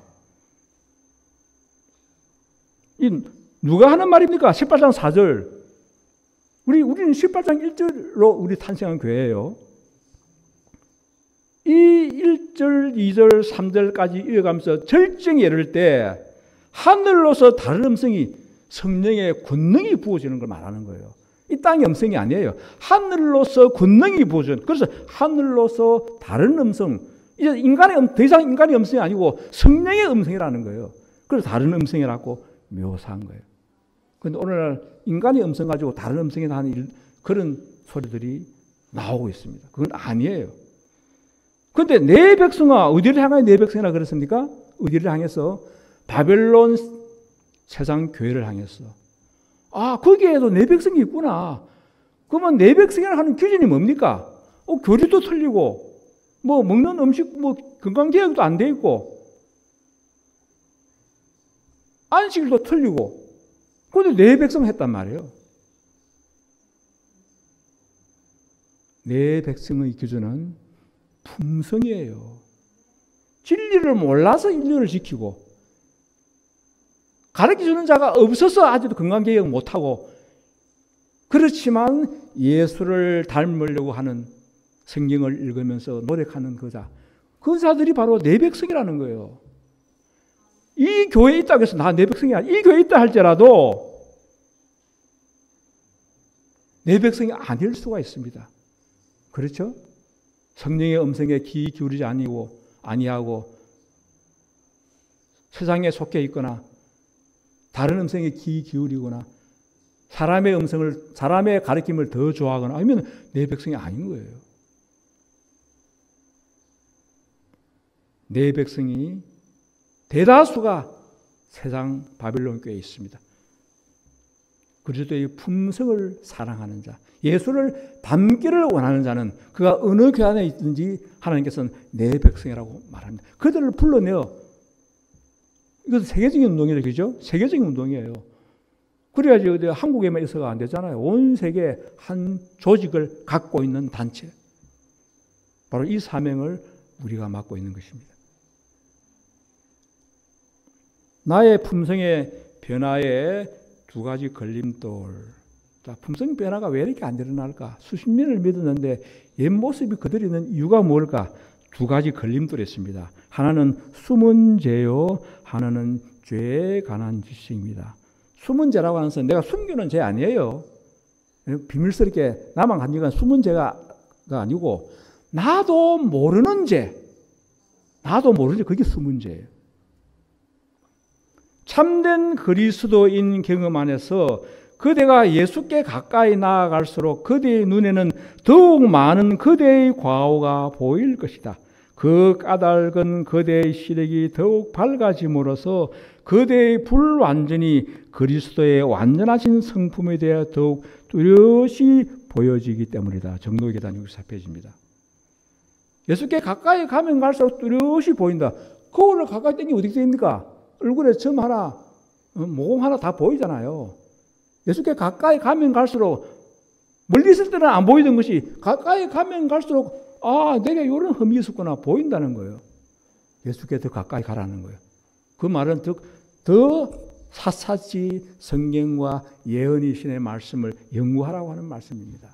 이 누가 하는 말입니까? 18장 4절. 우리는 18장 1절로 우리 탄생한 교회예요. 이 1절, 2절, 3절까지 이어가면서 절정에 이를 때 하늘로서 다른 음성이 성령의 권능이 부어지는 걸 말하는 거예요. 이 땅의 음성이 아니에요. 하늘로서 권능이 부어지는. 그래서 하늘로서 다른 음성. 이제 더 이상 인간의 음성이 아니고 성령의 음성이라는 거예요. 그래서 다른 음성이라고 묘사한 거예요. 그런데 오늘날 인간의 음성 가지고 다른 음성이 나는 그런 소리들이 나오고 있습니다. 그건 아니에요. 그런데 내 백성아, 어디를 향하여 내 백성이라 그랬습니까? 어디를 향해서? 바벨론 세상 교회를 향했어. 아, 거기에도 내 백성이 있구나. 그러면 내 백성이라 하는 기준이 뭡니까? 교리도 틀리고, 먹는 음식, 건강계획도 안 돼 있고, 안식일도 틀리고, 그런데 내 백성 했단 말이에요. 내 백성의 기준은 품성이에요. 진리를 몰라서 인류를 지키고, 가르쳐주는 자가 없어서 아직도 건강개혁 못하고, 그렇지만 예수를 닮으려고 하는 성경을 읽으면서 노력하는 그 자들이 바로 내 백성이라는 거예요. 이 교회에 있다고 해서 나 내 백성이 아니야. 이 교회에 있다 할지라도 내 백성이 아닐 수가 있습니다. 그렇죠? 성령의 음성에 귀 기울이지 아니하고 세상에 속해 있거나 다른 음성에 귀 기울이거나 사람의 가르침을 더 좋아하거나 아니면 내 백성이 아닌 거예요. 내 백성이 대다수가 세상 바빌론 교회에 있습니다. 그리스도의 품성을 사랑하는 자, 예수를 닮기를 원하는 자는 그가 어느 교회 안에 있든지 하나님께서는 내 백성이라고 말합니다. 그들을 불러내어. 이것은 세계적인 운동이죠. 그죠? 세계적인 운동이에요. 그래야지 한국에만 있어가 안 되잖아요. 온 세계 한 조직을 갖고 있는 단체. 바로 이 사명을 우리가 맡고 있는 것입니다. 나의 품성의 변화에 두 가지 걸림돌. 자, 품성 변화가 왜 이렇게 안 일어날까? 수십 년을 믿었는데 옛 모습이 그대로 있는 이유가 뭘까? 두 가지 걸림돌이 있습니다. 하나는 숨은 죄요, 하나는 죄에 관한 지식입니다. 숨은 죄라고 하는 것은 내가 숨기는 죄 아니에요. 비밀스럽게 나만 가지고 숨은 죄가 아니고 나도 모르는 죄. 그게 숨은 죄예요. 참된 그리스도인 경험 안에서 그대가 예수께 가까이 나아갈수록 그대의 눈에는 더욱 많은 그대의 과오가 보일 것이다. 그 까닭은 그대의 시력이 더욱 밝아짐으로써 그대의 불완전히 그리스도의 완전하신 성품에 대해 더욱 뚜렷이 보여지기 때문이다. 정도계단 64페이지입니다. 예수께 가까이 가면 갈수록 뚜렷이 보인다. 거울을 가까이 당기면 어떻게 됩니까? 얼굴에 점 하나, 모공 하나 다 보이잖아요. 예수께 가까이 가면 갈수록 멀리 있을 때는 안 보이던 것이 가까이 가면 갈수록 내가 이런 흠이 있었구나 보인다는 거예요. 예수께 더 가까이 가라는 거예요. 그 말은 더 샅샅이 성경과 예언의 신의 말씀을 연구하라고 하는 말씀입니다.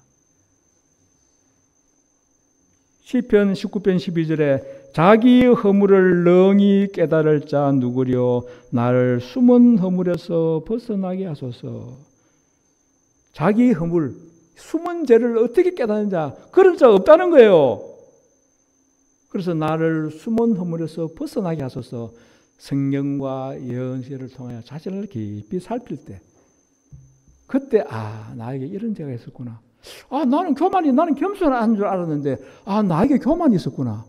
시편 19편 12절에 자기의 허물을 능히 깨달을 자 누구려 나를 숨은 허물에서 벗어나게 하소서. 자기의 허물, 숨은 죄를 어떻게 깨닫는 자, 그런 자 없다는 거예요. 그래서 나를 숨은 허물에서 벗어나게 하소서. 성경과 예언서를 통하여 자신을 깊이 살필 때 그때 나에게 이런 죄가 있었구나. 나는 겸손한 줄 알았는데 나에게 교만이 있었구나.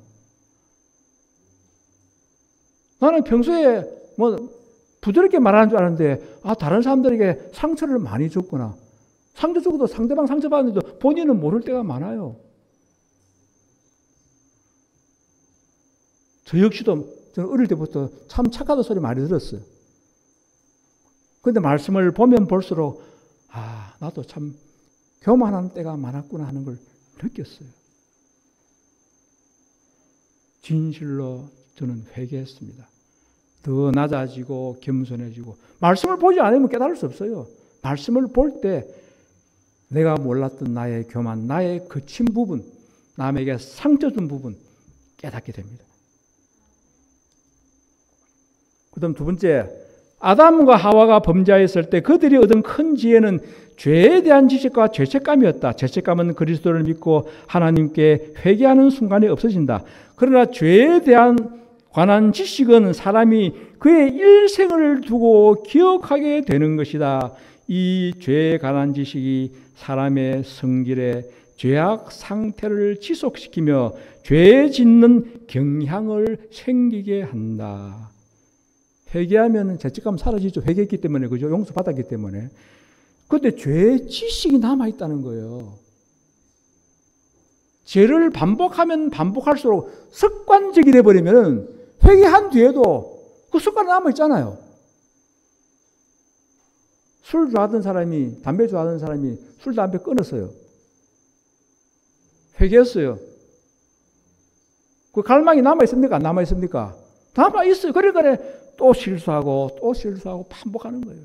나는 평소에 부드럽게 말하는 줄 알았는데 다른 사람들에게 상처를 많이 줬구나. 상처 주고도 상대방 상처받는데도 본인은 모를 때가 많아요. 저 역시도 저는 어릴 때부터 참 착하다 소리 많이 들었어요. 그런데 말씀을 보면 볼수록 나도 참 교만한 때가 많았구나 하는 걸 느꼈어요. 진실로 저는 회개했습니다. 더 낮아지고 겸손해지고 말씀을 보지 않으면 깨달을 수 없어요. 말씀을 볼 때 내가 몰랐던 나의 교만, 나의 거친 부분, 남에게 상처 준 부분 깨닫게 됩니다. 그 다음 두 번째, 아담과 하와가 범죄하였을 때 그들이 얻은 큰 지혜는 죄에 대한 지식과 죄책감이었다. 죄책감은 그리스도를 믿고 하나님께 회개하는 순간에 없어진다. 그러나 죄에 대한 관한 지식은 사람이 그의 일생을 두고 기억하게 되는 것이다. 이 죄에 관한 지식이 사람의 성질에 죄악 상태를 지속시키며 죄 짓는 경향을 생기게 한다. 회개하면 죄책감 사라지죠. 회개했기 때문에, 그죠? 용서받았기 때문에. 그런데 죄의 지식이 남아있다는 거예요. 죄를 반복하면 반복할수록 습관적이 되어버리면 회개한 뒤에도 그 습관이 남아있잖아요. 술 좋아하던 사람이, 담배 좋아하는 사람이 술, 담배 끊었어요. 회개했어요. 그 갈망이 남아있습니까? 안 남아있습니까? 남아있어요. 그러니까 또 실수하고 또 실수하고 반복하는 거예요.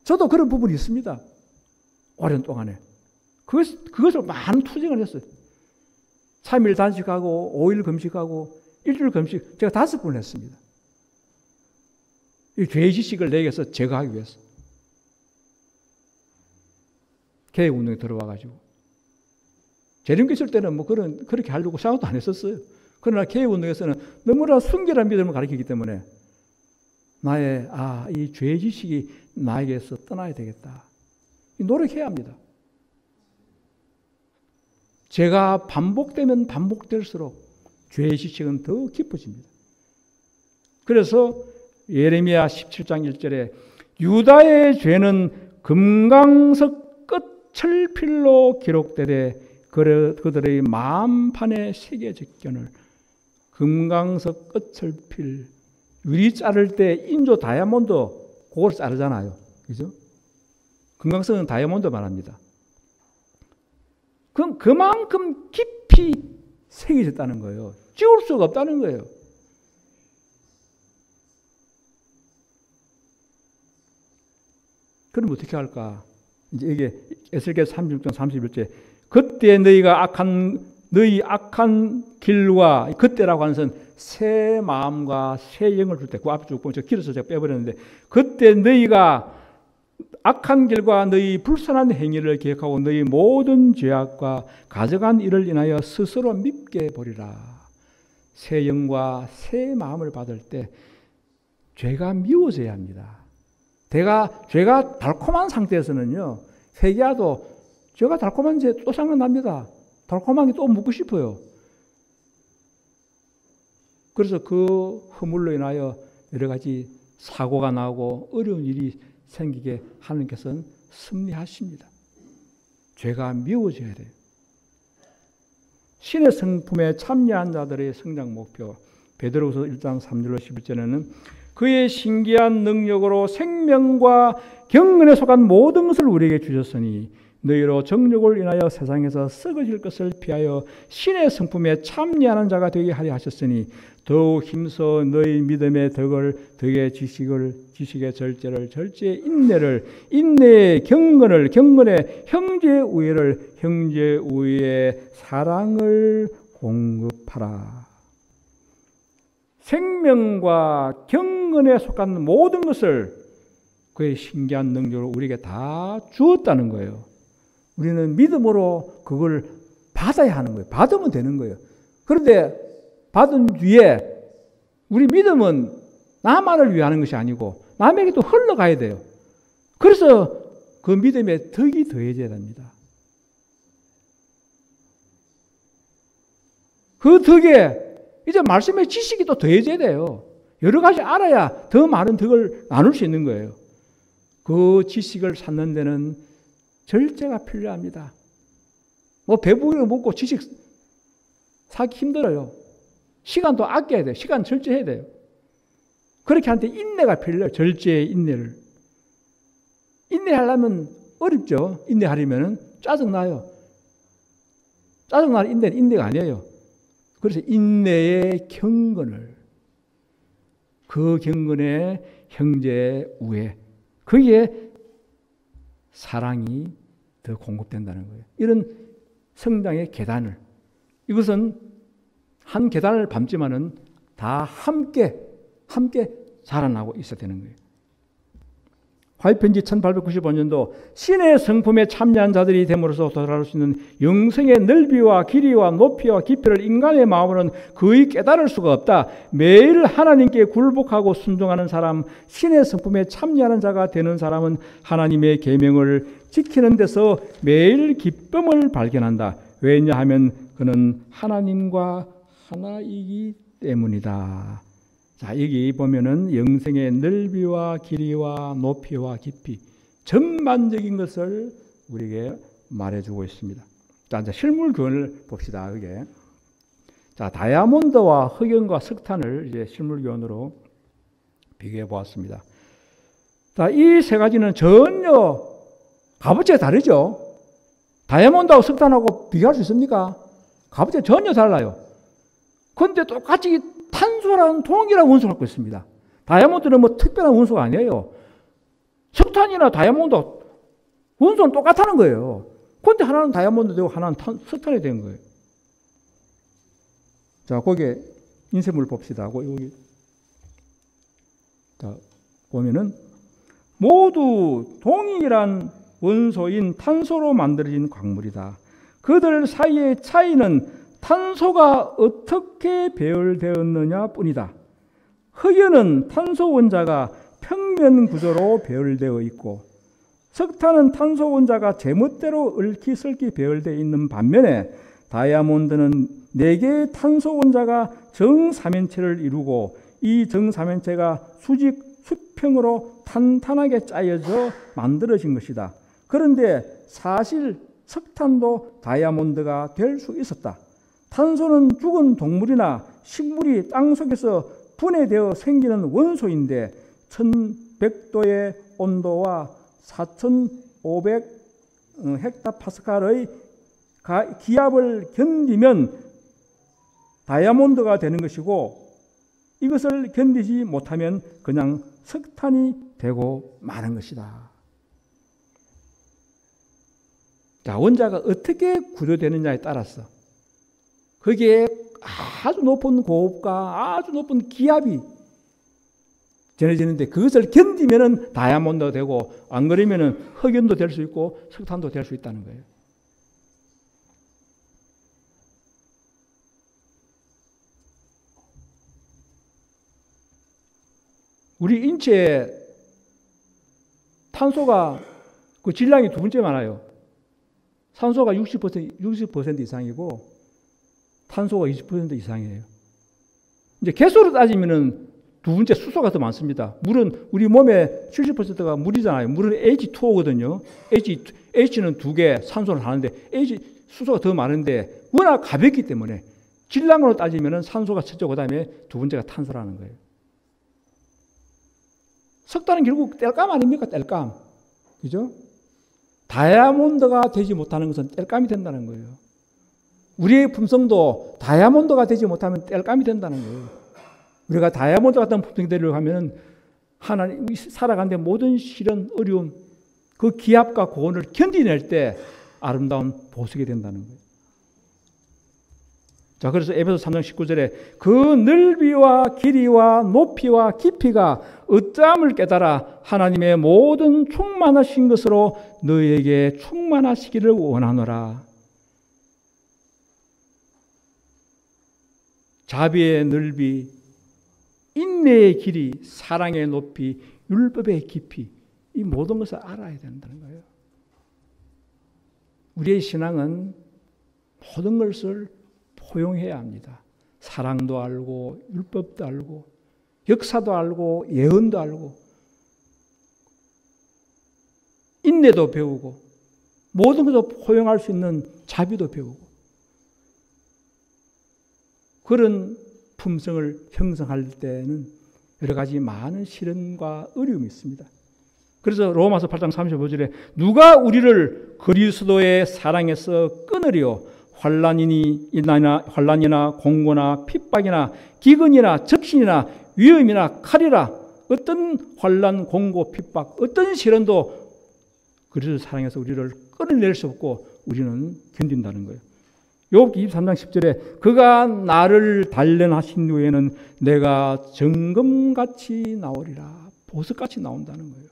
저도 그런 부분이 있습니다. 오랜 동안에. 그것을 많은 투쟁을 했어요. 3일 단식하고 5일 금식하고 일주일 금식 제가 5번 했습니다. 이 죄의 지식을 내게서 제거하기 위해서. 계획 운동에 들어와가지고. 재림교 있을 때는 뭐 그렇게 하려고 생각도 안 했었어요. 그러나 계획 운동에서는 너무나 순결한 믿음을 가르치기 때문에 나의 이 죄의 지식이 나에게서 떠나야 되겠다. 노력해야 합니다. 죄가 반복되면 반복될수록 죄의 지식은 더 깊어집니다. 그래서 예레미야 17장 1절에 유다의 죄는 금강석 끝철필로 기록되되 그들의 마음판에 새겨졌거늘. 금강석 끝철필, 유리 자를 때 인조 다이아몬드 그걸 자르잖아요. 그죠? 금강석은 다이아몬드 말합니다. 그럼 그만큼 깊이 새겨졌다는 거예요. 지울 수가 없다는 거예요. 그럼 어떻게 할까? 이제 이게 에스겔 36장 31절. 그때 너희 악한 길과, 그때라고 하는 것은 새 마음과 새 영을 줄 때, 그 앞에 쭉 보면 길어서 제가 빼버렸는데, 그때 너희가 악한 길과 너희 불선한 행위를 기억하고 너희 모든 죄악과 가져간 일을 인하여 스스로 밉게 보리라. 새 영과 새 마음을 받을 때 죄가 미워져야 합니다. 죄가 달콤한 상태에서는요, 회개하도 죄가 달콤한 죄 또 생각납니다. 달콤한 게 또 묻고 싶어요. 그래서 그 허물로 인하여 여러 가지 사고가 나고 어려운 일이 생기게 하나님께서는 섭리하십니다. 죄가 미워져야 돼요. 신의 성품에 참여한 자들의 성장 목표, 베드로후서 1장 3절로 11절에는 그의 신기한 능력으로 생명과 경건에 속한 모든 것을 우리에게 주셨으니 너희로 정욕을 인하여 세상에서 썩어질 것을 피하여 신의 성품에 참여하는 자가 되게 하려 하셨으니 더욱 힘써 너희 믿음의 덕의 지식의 절제를 절제의 인내를 인내의 경건을 경건의 형제 우애를 형제 우애의 사랑을 공급하라. 생명과 경건에 속한 모든 것을 그의 신기한 능력으로 우리에게 다 주었다는 거예요. 우리는 믿음으로 그걸 받아야 하는 거예요. 받으면 되는 거예요. 그런데 받은 뒤에 우리 믿음은 나만을 위하는 것이 아니고 남에게 또 흘러가야 돼요. 그래서 그 믿음에 덕이 더해져야 됩니다. 그 덕에 이제 말씀의 지식이 또 더해져야 돼요. 여러 가지 알아야 더 많은 덕을 나눌 수 있는 거예요. 그 지식을 찾는 데는 절제가 필요합니다. 뭐 배부르게 먹고 지식 사기 힘들어요. 시간도 아껴야 돼요. 시간 절제해야 돼요. 그렇게 하는데 인내가 필요해요. 절제의 인내를. 인내하려면 어렵죠. 인내하려면 짜증나요. 짜증나는 인내는 인내가 아니에요. 그래서 인내의 경건을, 그 경건의 형제의 우애, 거기에 사랑이 더 공급된다는 거예요. 이런 성장의 계단을, 이것은 한 계단을 밟지만은 다 함께 자라나고 있어야 되는 거예요. 화이편지 1895년도 신의 성품에 참여한 자들이 됨으로써 도달할 수 있는 영생의 넓이와 길이와 높이와 깊이를 인간의 마음으로는 거의 깨달을 수가 없다. 매일 하나님께 굴복하고 순종하는 사람, 신의 성품에 참여하는 자가 되는 사람은 하나님의 계명을 지키는 데서 매일 기쁨을 발견한다. 왜냐하면 그는 하나님과 하나이기 때문이다. 자, 여기 보면은 영생의 넓이와 길이와 높이와 깊이, 전반적인 것을 우리에게 말해주고 있습니다. 자, 이제 실물 교훈을 봅시다. 그게. 자, 다이아몬드와 흑연과 석탄을 이제 실물 교훈으로 비교해 보았습니다. 자, 이 세 가지는 전혀 값어치가 다르죠. 다이아몬드하고 석탄하고 비교할 수 있습니까? 값어치가 전혀 달라요. 그런데 똑같이 탄소라는 동일한 원소를 갖고 있습니다. 다이아몬드는 뭐 특별한 원소가 아니에요. 석탄이나 다이아몬드 원소는 똑같다는 거예요. 그런데 하나는 다이아몬드 되고 하나는 석탄이 된 거예요. 자, 거기에 인쇄물 봅시다. 여기. 자, 보면은 모두 동일한 원소인 탄소로 만들어진 광물이다. 그들 사이의 차이는 탄소가 어떻게 배열되었느냐 뿐이다. 흑연은 탄소 원자가 평면 구조로 배열되어 있고 석탄은 탄소 원자가 제멋대로 얽히설키 배열되어 있는 반면에 다이아몬드는 4개의 탄소 원자가 정삼연체를 이루고 이 정삼연체가 수평으로 탄탄하게 짜여져 만들어진 것이다. 그런데 사실 석탄도 다이아몬드가 될 수 있었다. 탄소는 죽은 동물이나 식물이 땅속에서 분해되어 생기는 원소인데 1100도의 온도와 4500 헥타파스칼의 기압을 견디면 다이아몬드가 되는 것이고 이것을 견디지 못하면 그냥 석탄이 되고 마는 것이다. 자, 원자가 어떻게 구조되느냐에 따라서 거기에 아주 높은 고압과 아주 높은 기압이 전해지는데 그것을 견디면은 다이아몬드가 되고 안 그러면은 흑연도 될 수 있고 석탄도 될 수 있다는 거예요. 우리 인체에 탄소가 그 질량이 두 번째 많아요. 산소가 60% 이상이고 탄소가 20% 이상이에요. 이제 개수로 따지면은 두 번째 수소가 더 많습니다. 물은 우리 몸의 70%가 물이잖아요. 물은 H2O거든요. H는 2개, 산소는 하는데 수소가 더 많은데 워낙 가볍기 때문에 질량으로 따지면은 산소가 첫째고 그다음에 두 번째가 탄소라는 거예요. 석탄은 결국 땔감 아닙니까? 땔감. 그죠? 다이아몬드가 되지 못하는 것은 땔감이 된다는 거예요. 우리의 품성도 다이아몬드가 되지 못하면 땔감이 된다는 거예요. 우리가 다이아몬드 같은 품성이 되려고 하면 하나님 살아가는데 모든 시련, 어려움, 그 기압과 고온을 견디낼 때 아름다운 보석이 된다는 거예요. 자, 그래서 에베소 3장 19절에 그 넓이와 길이와 높이와 깊이가 어떠함을 깨달아 하나님의 모든 충만하신 것으로 너희에게 충만하시기를 원하노라. 자비의 넓이, 인내의 길이, 사랑의 높이, 율법의 깊이, 이 모든 것을 알아야 된다는 거예요. 우리의 신앙은 모든 것을 포용해야 합니다. 사랑도 알고 율법도 알고 역사도 알고 예언도 알고 인내도 배우고 모든 것을 포용할 수 있는 자비도 배우고 그런 품성을 형성할 때는 여러 가지 많은 시련과 어려움이 있습니다. 그래서 로마서 8장 35절에 누가 우리를 그리스도의 사랑에서 끊으리요 환난이나 공고나 핍박이나 기근이나 적신이나 위험이나 칼이라 어떤 환난, 공고, 핍박, 어떤 시련도 그리스도 사랑에서 우리를 끊어낼 수 없고 우리는 견딘다는 거예요. 욥기 23장 10절에 그가 나를 단련하신 후에는 내가 정금같이 나오리라. 보석같이 나온다는 거예요.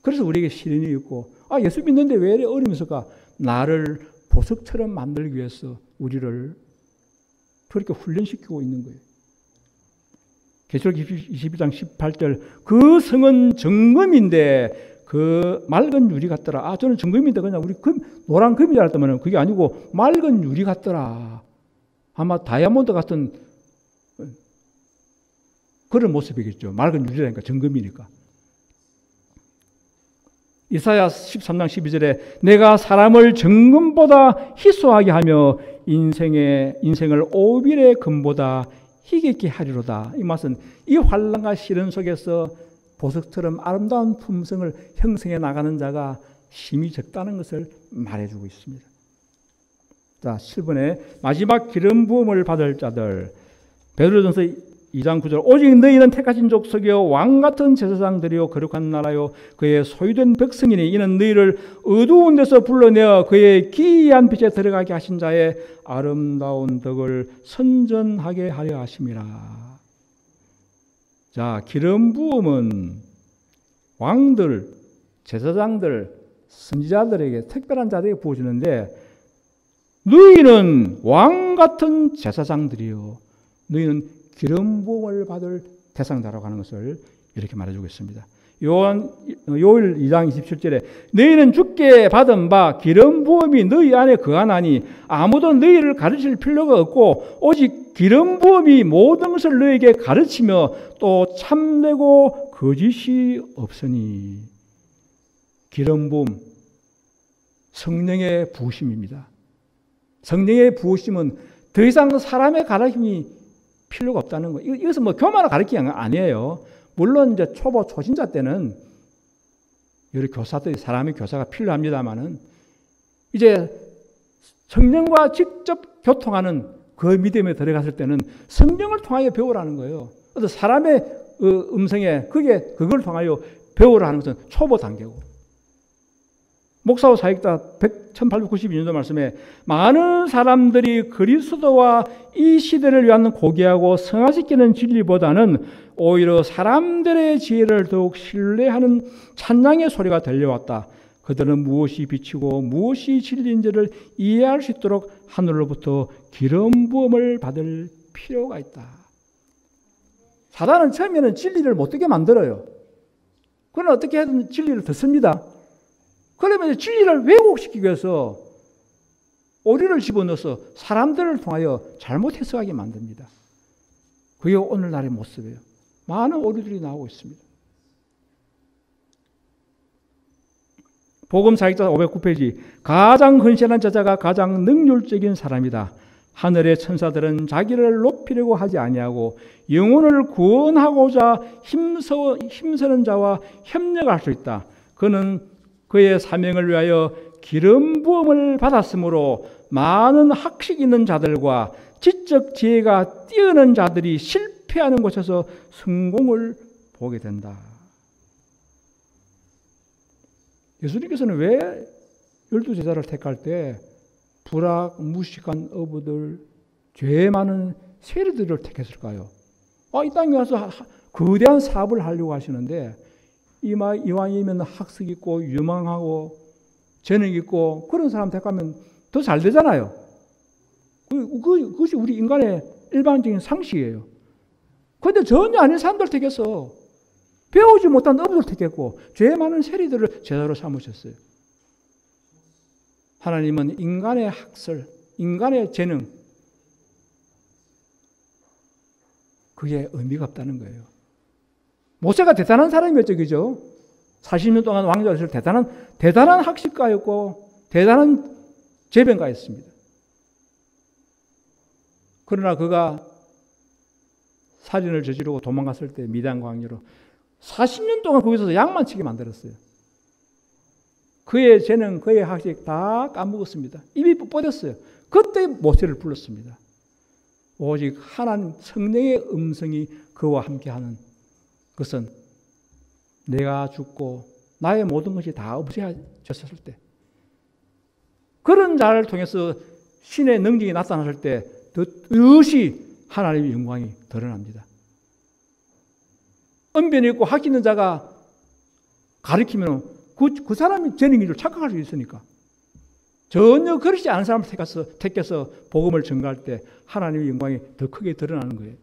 그래서 우리에게 시련이 있고 예수 믿는데 왜 이래 어려움이 있을까? 나를 보석처럼 만들기 위해서 우리를 그렇게 훈련시키고 있는 거예요. 계시록 22장 18절 그 성은 정금인데 그 맑은 유리 같더라. 저는 정금인데 그냥 우리 노란 금인 줄 알았더니 그게 아니고 맑은 유리 같더라. 아마 다이아몬드 같은 그런 모습이겠죠. 맑은 유리라니까 정금이니까. 이사야 13장 12절에 내가 사람을 정금보다 희소하게 하며 인생을 오빌의 금보다 희게 하리로다. 이 말은 이 환난과 시련 속에서 보석처럼 아름다운 품성을 형성해 나가는 자가 힘이 적다는 것을 말해주고 있습니다. 자, 7번에 마지막 기름 부음을 받을 자들. 베드로전서 2장 9절 오직 너희는 택하신 족속이요 왕같은 제사장들이요 거룩한 나라요 그의 소유된 백성이니 이는 너희를 어두운 데서 불러내어 그의 기이한 빛에 들어가게 하신 자의 아름다운 덕을 선전하게 하려 하심이라. 자, 기름 부음은 왕들, 제사장들, 선지자들에게 특별한 자들에게 부어주는데 너희는 왕같은 제사장들이요 너희는 기름 부음을 받을 대상자라고 하는 것을 이렇게 말해주고 있습니다. 요일 2장 27절에 너희는 주께 받은 바 기름 부음이 너희 안에 거하나니 아무도 너희를 가르칠 필요가 없고 오직 기름 부음이 모든 것을 너희에게 가르치며 또 참되고 거짓이 없으니. 기름 부음 성령의 부으심입니다. 성령의 부으심은 더 이상 사람의 가르침이 필요가 없다는 거예요. 이것은 교만을 가르치는 게 아니에요. 물론 이제 초보 초신자 때는 여러 교사들이 사람의 교사가 필요합니다만은 이제 성령과 직접 교통하는 그 믿음에 들어갔을 때는 성령을 통하여 배우라는 거예요. 그래서 사람의 음성에 그걸 통하여 배우라는 것은 초보 단계고. 목사와 사역자 1892년도 말씀에 많은 사람들이 그리스도와 이 시대를 위한 고귀하고 성화시키는 진리보다는 오히려 사람들의 지혜를 더욱 신뢰하는 찬양의 소리가 들려왔다. 그들은 무엇이 빛이고 무엇이 진리인지를 이해할 수 있도록 하늘로부터 기름 부음을 받을 필요가 있다. 사단은 처음에는 진리를 못 듣게 만들어요. 그러나 어떻게 해든 진리를 듣습니다. 그러면 진리를 왜곡시키기 위해서 오리를 집어넣어서 사람들을 통하여 잘못 해석하게 만듭니다. 그게 오늘날의 모습이에요. 많은 오리들이 나오고 있습니다. 복음 사역자 509페이지 가장 헌신한 제자가 가장 능률적인 사람이다. 하늘의 천사들은 자기를 높이려고 하지 아니하고 영혼을 구원하고자 힘쓰는 자와 협력할 수 있다. 그는 그의 사명을 위하여 기름 부음을 받았으므로 많은 학식 있는 자들과 지적 지혜가 뛰어난 자들이 실패하는 곳에서 성공을 보게 된다. 예수님께서는 왜 12제자를 택할 때 불악, 무식한 어부들, 죄 많은 세리들을 택했을까요? 이 땅에 와서 거대한 사업을 하려고 하시는데 이왕이면 학식 있고 유망하고 재능 있고 그런 사람 택하면 더 잘 되잖아요. 그것이 우리 인간의 일반적인 상식이에요. 그런데 전혀 아닌 사람들 택해서 배우지 못한 어부들 택했고 죄 많은 세리들을 제자로 삼으셨어요. 하나님은 인간의 학설, 인간의 재능 그게 의미가 없다는 거예요. 모세가 대단한 사람이었죠. 그죠? 40년 동안 왕자로서 대단한 학식가였고 대단한 재변가였습니다. 그러나 그가 살인을 저지르고 도망갔을 때 미디안 광야로 40년 동안 거기서 양만 치게 만들었어요. 그의 재능, 그의 학식 다 까먹었습니다. 입이 뻣뻣했어요. 그때 모세를 불렀습니다. 오직 하나님 성령의 음성이 그와 함께하는 것은 내가 죽고 나의 모든 것이 다 없어졌을 때, 그런 자를 통해서 신의 능력이 나타났을 때 더없이 하나님의 영광이 드러납니다. 언변이 있고 학 있는 자가 가르치면 그 사람이 재능인 줄 착각할 수 있으니까, 전혀 그렇지 않은 사람을 택해서 복음을 전가할 때 하나님의 영광이 더 크게 드러나는 거예요.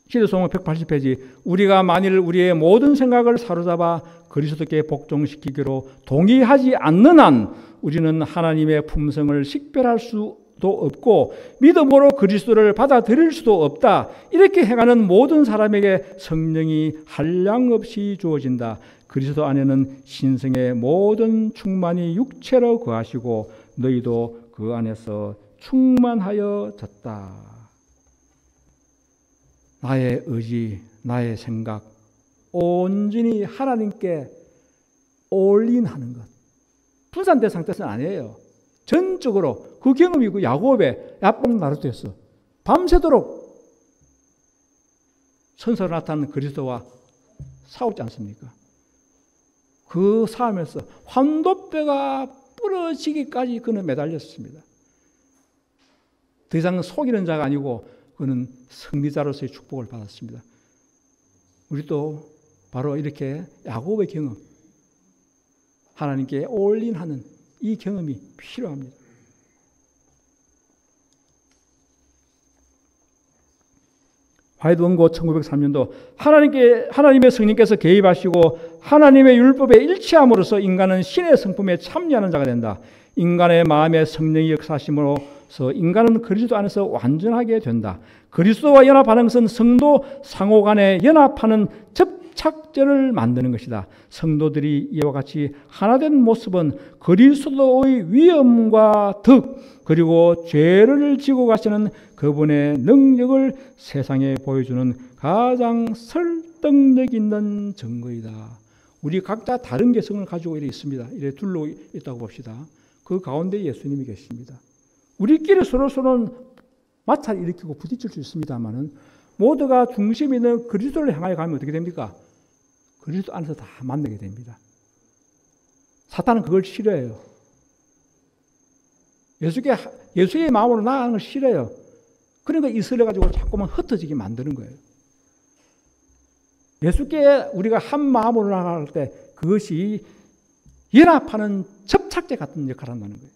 시대송은 180페이지, 우리가 만일 우리의 모든 생각을 사로잡아 그리스도께 복종시키기로 동의하지 않는 한 우리는 하나님의 품성을 식별할 수도 없고 믿음으로 그리스도를 받아들일 수도 없다. 이렇게 행하는 모든 사람에게 성령이 한량없이 주어진다. 그리스도 안에는 신성의 모든 충만이 육체로 거하시고 너희도 그 안에서 충만하여졌다. 나의 의지, 나의 생각 온전히 하나님께 올인하는 것. 분산된 상태에서는 아니에요. 전적으로 그 경험이 그 야곱의 야뽕 나루토였어. 밤새도록 천사로 나타나는 그리스도와 싸우지 않습니까? 그 싸움에서 환도뼈가 부러지기까지 그는 매달렸습니다. 더 이상 속이는 자가 아니고 그는 승리자로서의 축복을 받았습니다. 우리도 바로 이렇게 야곱의 경험, 하나님께 올인하는 이 경험이 필요합니다. 화이트 원고 1903년도 하나님의 성령께서 개입하시고 하나님의 율법에 일치함으로써 인간은 신의 성품에 참여하는 자가 된다. 인간의 마음에 성령이 역사하심으로써 인간은 그리스도 안에서 완전하게 된다. 그리스도와 연합하는 것은 성도 상호 간에 연합하는 접착제를 만드는 것이다. 성도들이 이와 같이 하나된 모습은 그리스도의 위엄과 덕 그리고 죄를 지고 가시는 그분의 능력을 세상에 보여주는 가장 설득력 있는 증거이다. 우리 각자 다른 개성을 가지고 이래 있습니다. 이래 둘러 있다고 봅시다. 그 가운데 예수님이 계십니다. 우리끼리 서로서로는 마찰 일으키고 부딪힐 수 있습니다만은 모두가 중심 있는 그리스도를 향하여 가면 어떻게 됩니까? 그리스도 안에서 다 만나게 됩니다. 사탄은 그걸 싫어해요. 예수의 마음으로 나아가는 걸 싫어해요. 그러니까 이스라엘 가지고 자꾸만 흩어지게 만드는 거예요. 예수께 우리가 한 마음으로 나아갈 때 그것이 연합하는 접착제 같은 역할을 한다는 거예요.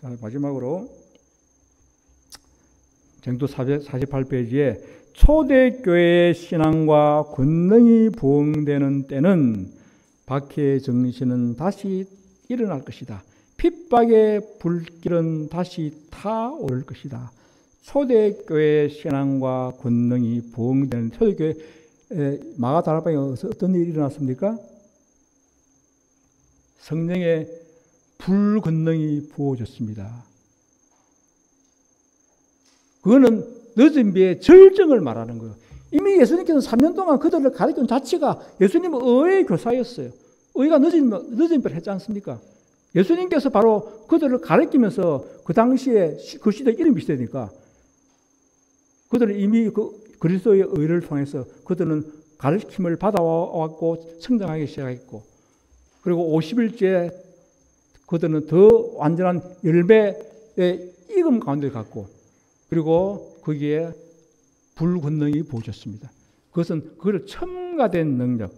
자, 마지막으로 정도 48페이지에 초대교회의 신앙과 권능이 부흥되는 때는 박해의 정신은 다시 일어날 것이다. 핍박의 불길은 다시 타오를 것이다. 초대교회의 신앙과 권능이 부흥되는 초대교회 마가다락방에 어떤 일이 일어났습니까? 성령의 불권능이 부어졌습니다. 그거는 늦은 비의 절정을 말하는 거예요. 이미 예수님께서 3년 동안 그들을 가르친 자체가 예수님은 의의 교사였어요. 의가 늦은 비를 했지 않습니까? 예수님께서 바로 그들을 가르치면서 그 당시에 그 시대 이름이 시대니까 그들은 이미 그리스도의 의를 통해서 그들은 가르침을 받아왔고 성장하기 시작했고, 그리고 50일째 그들은 더 완전한 열매의 익음 가운데 갔고, 그리고 거기에 불권능이 부어졌습니다. 그것은 그를 첨가된 능력,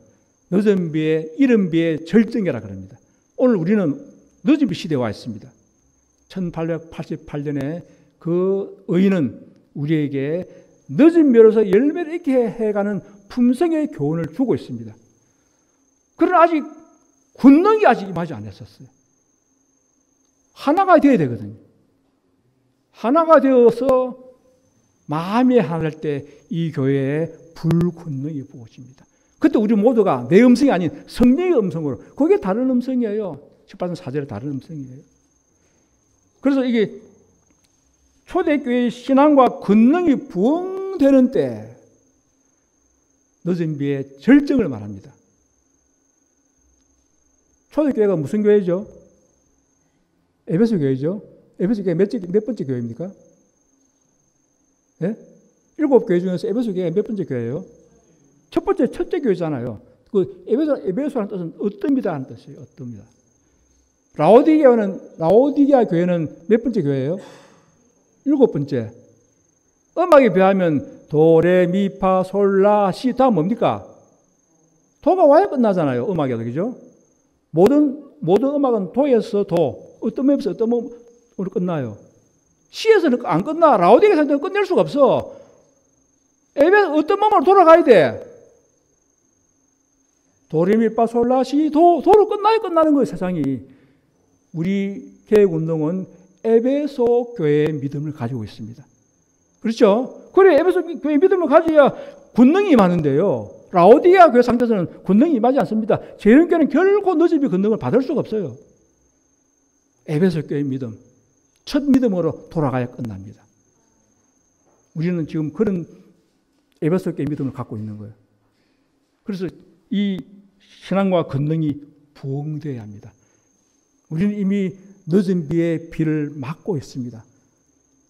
늦은 비의 이른 비의 절정이라 그럽니다. 오늘 우리는 늦은 비 시대에 와 있습니다. 1888년에 그 의인은 우리에게 늦은 비로서 열매를 잃게 해가는 품성의 교훈을 주고 있습니다. 그러나 아직 권능이 아직 임하지 않았었어요. 하나가 되어야 되거든요. 하나가 되어서 마음이 하나될 때 이 교회에 불권능이 부어집니다. 그때 우리 모두가 내 음성이 아닌 성령의 음성으로, 그게 다른 음성이에요. 18장 4절에 다른 음성이에요. 그래서 이게 초대교회의 신앙과 권능이 부흥되는 때 늦은 비의 절정을 말합니다. 초대교회가 무슨 교회죠? 에베소 교회죠. 에베소 교회 몇 번째 교회입니까? 예? 7교회 중에서 에베소 교회가 몇 번째 교회예요? 첫째 교회잖아요. 그 에베소라는 뜻은 어떻습니다 하는 뜻이에요. 어떻습니다. 라오디게아 교회는 몇 번째 교회예요? 7번째. 음악에 비하면 도레미파 솔라 시 다 뭡니까? 도가 와야 끝나잖아요. 음악에도 그죠? 모든 음악은 도에서 도, 어떤 맵에서 어떤 음으로 끝나요. 시에서는 안 끝나. 라오디게아에서는 끝낼 수가 없어. 어떤 음악으로 돌아가야 돼. 도레미파 솔라 시 도로 끝나는 거예요. 세상이. 우리 개혁운동은 에베소 교회의 믿음을 가지고 있습니다. 그렇죠? 그래, 에베소 교회의 믿음을 가져야 권능이 임하는데요. 라오디게아 교회 상태에서는 권능이 임하지 않습니다. 재림교회는 결코 늦은 비 권능을 받을 수가 없어요. 에베소 교회의 믿음, 첫 믿음으로 돌아가야 끝납니다. 우리는 지금 그런 에베소 교회의 믿음을 갖고 있는 거예요. 그래서 이 신앙과 권능이 부흥되어야 합니다. 우리는 이미 늦은 비의 비를 맞고 있습니다.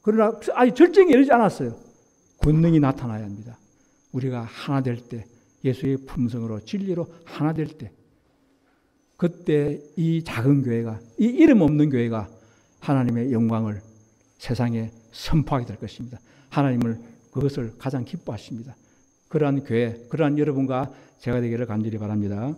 그러나 아직 절정에 이르지 않았어요. 권능이 나타나야 합니다. 우리가 하나 될 때, 예수의 품성으로 진리로 하나 될 때, 그때 이 작은 교회가, 이 이름 없는 교회가 하나님의 영광을 세상에 선포하게 될 것입니다. 하나님을 그것을 가장 기뻐하십니다. 그러한 교회, 그러한 여러분과 제가 되기를 간절히 바랍니다.